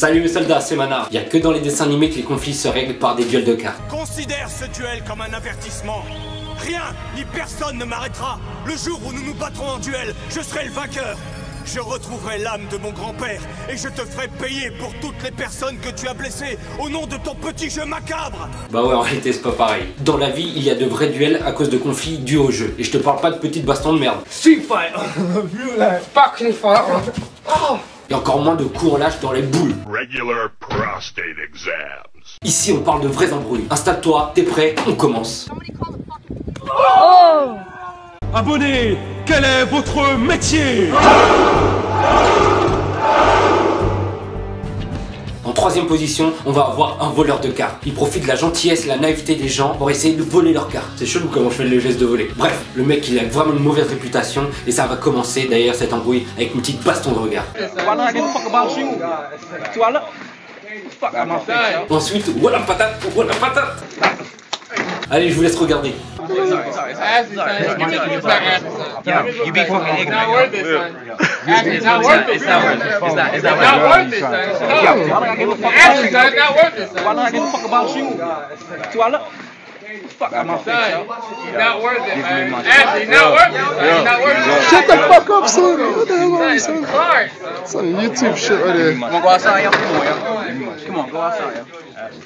Salut les soldats, c'est Mana. Y a que dans les dessins animés que les conflits se règlent par des duels de cartes. Considère ce duel comme un avertissement. Rien ni personne ne m'arrêtera. Le jour où nous nous battrons en duel, je serai le vainqueur. Je retrouverai l'âme de mon grand-père et je te ferai payer pour toutes les personnes que tu as blessées au nom de ton petit jeu macabre. Bah ouais, en réalité c'est pas pareil. Dans la vie, il y a de vrais duels à cause de conflits dus au jeu. Et je te parle pas de petites bastons de merde. Street fight. Boxing fight. Oh. Et encore moins de coups en lâche dans les boules. Regular prostate exams. Ici on parle de vraies embrouilles. Installe-toi, t'es prêt, on commence. Oh. Abonnés, quel est votre métier? En troisième position, on va avoir un voleur de cartes. Il profite de la gentillesse et la naïveté des gens pour essayer de voler leurs cartes. C'est chelou comment je fais le geste de voler. Bref, le mec il a vraiment une mauvaise réputation et ça va commencer d'ailleurs cette embrouille avec une petite baston de regard. Ensuite, voilà patate, voilà patate. Allez, je vous laisse regarder. You be fucking ignorant. It's not worth it, son. It's not worth it, son. Ashley, son, it's not worth it, son. Why don't I give a fuck about you? Do I look? Fuck out my face. Not worth it, man. Ashley, not worth it, son. Not worth it. Shut the fuck up, son. What the hell are you Son, saying? it's hard, son. Some YouTube shit right there. Come on, go outside, yo. Come on, yo. Come on, go outside, yo.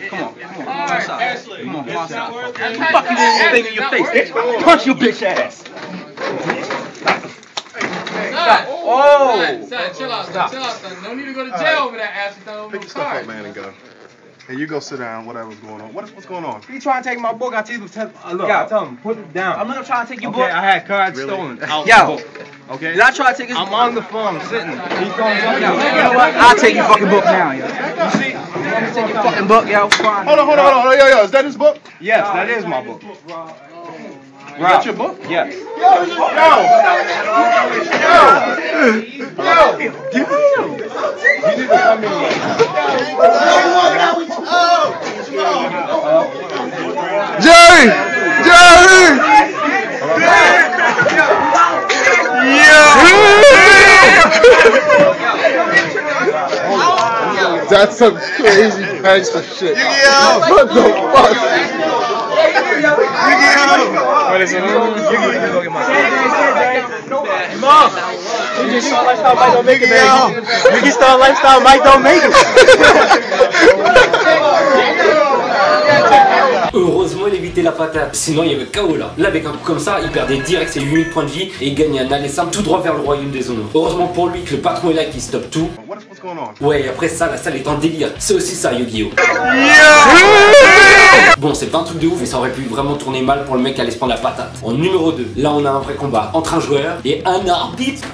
Come on, go outside. Come on, go outside. Fuck you, little thing in your face, bitch. Punch your bitch ass. Son, chill out, son. Chill out, son. No need to go to jail over that, Ashley, son. Pick your stuff up, man, and go. Hey, you go sit down, whatever's going on. What's going on? You trying to take my book? I tell you, look, tell him, put it down. I'm not trying to take your Okay, book. I had cards stolen. Out Yo. the book. Okay? Did I try to take his I'm on the phone, sitting. He's throwing something You out. know what? I'll take your fucking book now, yo. You see? You want me to take your fucking book, yo? Fine. Hold on. Yo, is that his book? Yes, that is my book. Is that your book? Yes. You need to come in. Jerry! That's some crazy gangster shit. What the fuck? What is it? Mom! You just saw Lifestyle Mike don't make it, baby. You saw Lifestyle Mike don't make it. Heureusement il évitait la patate, sinon il y avait KO là. Là avec un coup comme ça, il perdait direct ses 8000 points de vie et il gagnait un aller simple tout droit vers le royaume des oignons. Heureusement pour lui que le patron est là qui stoppe tout. What's going on? Ouais, et après ça, la salle est en délire. C'est aussi ça, Yu-Gi-Oh! Bon, c'est pas un truc de ouf et ça aurait pu vraiment tourner mal pour le mec qui allait se prendre la patate. En numéro 2, là on a un vrai combat entre un joueur et un arbitre.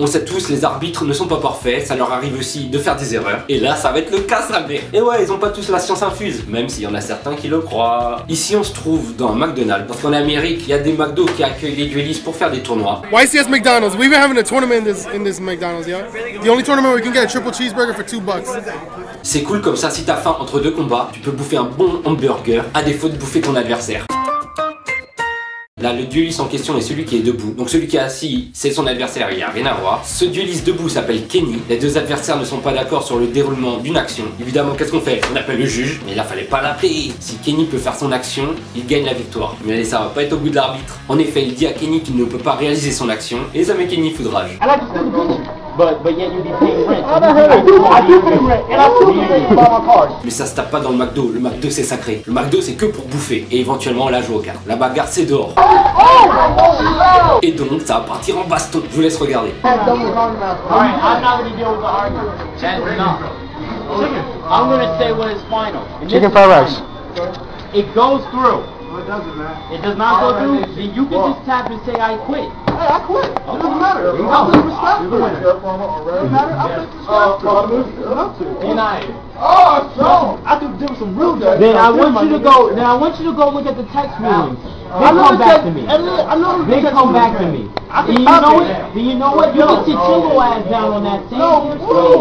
On sait tous, les arbitres ne sont pas parfaits, ça leur arrive aussi de faire des erreurs. Et là, ça va être le cas, sa mère. Et ouais, ils ont pas tous la science infuse, même s'il y en a certains qui le croient. Ici, on se trouve dans un McDonald's. Parce qu'en Amérique, il y a des McDo qui accueillent les duellistes pour faire des tournois. YCS McDonald's. We've been having a tournament in this McDonald's, yeah. The only tournament where you can get a triple cheeseburger for $2. C'est cool comme ça, si t'as faim entre deux combats, tu peux bouffer un bon hamburger à défaut de bouffer ton adversaire. Là, le dueliste en question est celui qui est debout. Donc celui qui est assis, c'est son adversaire, il n'y a rien à voir. Ce dueliste debout s'appelle Kenny. Les deux adversaires ne sont pas d'accord sur le déroulement d'une action. Évidemment, qu'est-ce qu'on fait? On appelle le juge, mais là, fallait pas l'appeler. Si Kenny peut faire son action, il gagne la victoire. Mais ça va pas être au goût de l'arbitre. En effet, il dit à Kenny qu'il ne peut pas réaliser son action, et ça met Kenny foudrage. Mais ça se tape pas dans le McDo, le McDo c'est sacré. Le McDo c'est que pour bouffer et éventuellement la jouer aux cartes. La bagarre c'est dehors. Et donc ça va partir en baston. Je vous laisse regarder. Chicken fried rice. It goes through. It doesn't, man. It does not go through? Then you can just tap and say, I quit. Hey, I quit. It doesn't matter. I'll take respect for it. It doesn't matter. I'll take respect for it. Oh, so I could do some real good. Then I want you to go. Then I want you to go look at the text rulings. Then come back to me. Then come back to me. Do you know it? Do you know what? You can sit your ass down on that thing. No,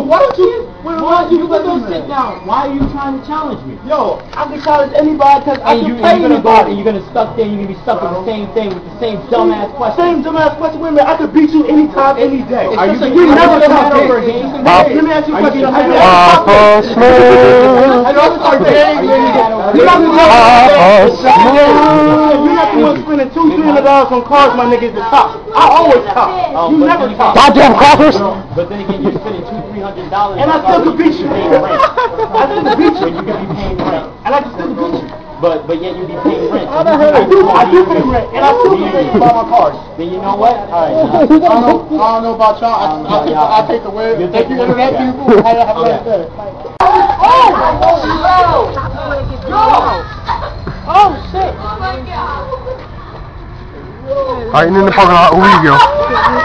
why don't you? Why you go sit down? Why are you trying to challenge me? Yo, I can challenge anybody because I can pay anybody. And you're gonna stuck there. You're gonna be stuck with the same thing with the same dumbass question. Same dumbass question. Wait a minute, I could beat you anytime, any day. Are you never come over again? Let me ask you a question. Spending $200-300 on cars, my nigga, is the top. I always top. You never top. Goddamn crackers! But then again, you're spending $200-300. And I still could beat you. I still could beat you. You could be paying rent. And I can still beat you. But yet you be paying rent. I do pay rent. And I still can buy my cars. Then you know what? Alright. I don't know about y'all. I take the win. Thank you, internet people. Have a nice day. Oh shit! Oh my god! Alright, in the parking lot, where you go?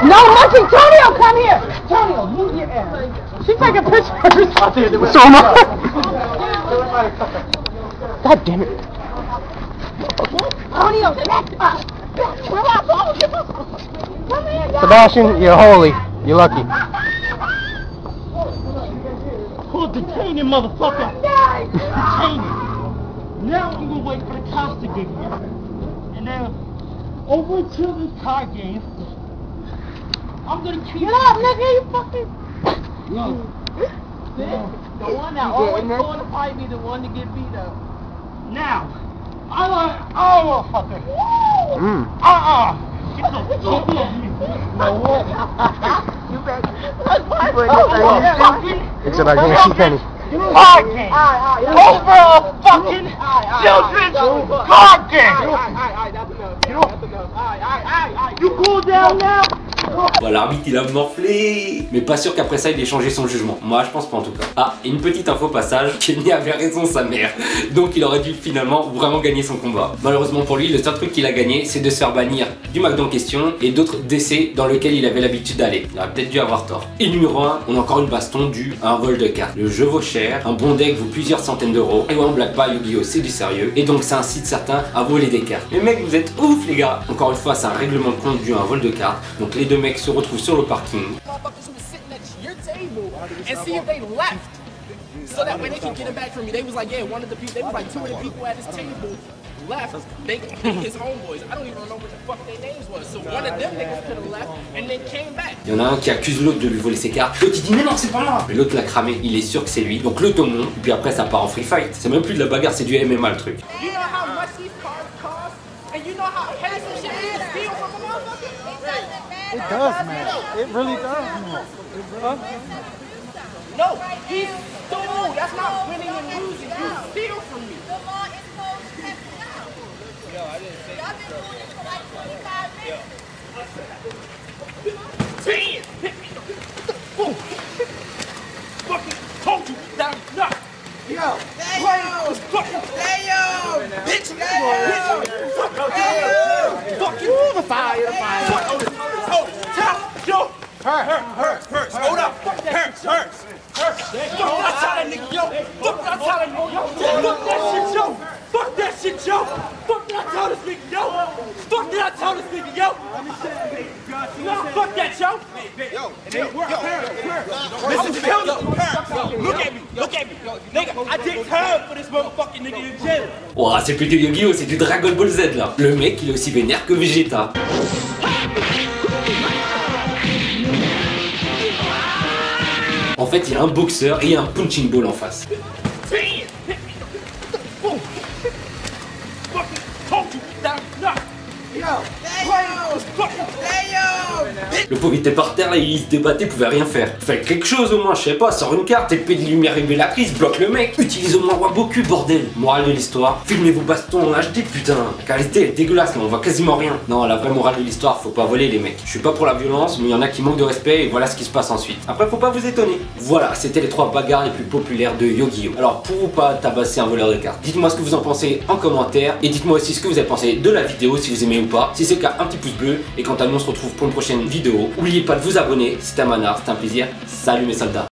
No, Martin, Antonio, come here! Antonio, move your ass. She's taking pictures. So much. God damn it. Antonio, back up! Come here, guys! Sebastian, you're holy. You're lucky. Who's detaining, motherfucker? Detaining. Now I'm gonna wait for the cops to get here. And then over to the car game. I'm gonna keep. Get up, nigga, you fucking. No. The one that always going to fight me, the one to get beat up. Now, I want. Oh, fucker. Get the fuck off me. No what? You bet. Except I can't see Penny. Card game! Over a fucking children's card game! You cool down now? Bon, l'arbitre il a morflé. Mais pas sûr qu'après ça il ait changé son jugement. Moi je pense pas en tout cas. Ah, et une petite info passage, Kenny avait raison sa mère. Donc il aurait dû finalement vraiment gagner son combat. Malheureusement pour lui, le seul truc qu'il a gagné c'est de se faire bannir du McDo en question et d'autres décès dans lesquels il avait l'habitude d'aller. Il aurait peut-être dû avoir tort. Et numéro 1, on a encore une baston due à un vol de cartes. Le jeu vaut cher, un bon deck vaut plusieurs centaines d'euros. Et ouais, on blague pas, Yu-Gi-Oh c'est du sérieux. Et donc ça incite certains à voler des cartes. Mais mec, vous êtes ouf les gars. Encore une fois, c'est un règlement de compte dû à un vol de cartes. Donc les deux mecs se retrouvent sur le parking. And see if they left, so that way they can get it back from me. They was like, yeah, one of the people, they was like 2 of the people at this table left. They his homeboys. I don't even remember what the fuck their names was. So one of them niggas could have left and then came back. Il y en a un qui accuse l'autre de lui voler ses cartes. L'autre il dit mais non c'est pas moi. Mais l'autre l'a cramé, il est sûr que c'est lui. Donc le tomon. Et puis après ça part en free fight. C'est même plus de la bagarre, c'est du MMA le truc. You know how much these cards cost, and you know how heavy some shit is to steal from a motherfucker. It does, man. It really does, man. No, he stole. That's not winning and losing. You steal from me. The law is supposed to have now. Yo, I didn't say y'all been doing this for like 25 minutes. Damn! Hit me. Boom. Fucking told you that I'm not. Yo, damn! Damn! Bitch! Damn! Fucking fire! Hold it! Yo! Hurts! Hold up! Hurts! Fuck that nigga, yo! Fuck that talent, yo! Fuck that shit, yo! Fuck that shit, yo! Fuck that talent, nigga, yo! Fuck that talent, nigga, yo! Nah, fuck that, yo! Listen to me, look at me, nigga! I did time for this motherfucking nigga in jail. Ouah, c'est plus du Yu-Gi-Oh, c'est du Dragon Ball Z là. Le mec il est aussi vénère que Vegeta. En fait, il y a un boxeur et un punching ball en face. Le pauvre était par terre là, il se débattait, il pouvait rien faire. Faites quelque chose au moins, je sais pas, sors une carte, épée de lumière révélatrice, bloque le mec. Utilise au moins Waboku, bordel. Morale de l'histoire, filmez vos bastons en HD, putain. La qualité est dégueulasse, mais on voit quasiment rien. Non, la vraie morale de l'histoire, faut pas voler les mecs. Je suis pas pour la violence, mais il y en a qui manquent de respect et voilà ce qui se passe ensuite. Après, faut pas vous étonner. Voilà, c'était les 3 bagarres les plus populaires de Yu-Gi-Oh! Alors, pour ou pas tabasser un voleur de cartes, dites-moi ce que vous en pensez en commentaire et dites-moi aussi ce que vous avez pensé de la vidéo, si vous aimez ou pas. Si c'est le cas, un petit pouce bleu. Et quant à nous, on se retrouve pour une prochaine vidéo. N'oubliez pas de vous abonner. C'était un manard, c'était un plaisir. Salut mes soldats.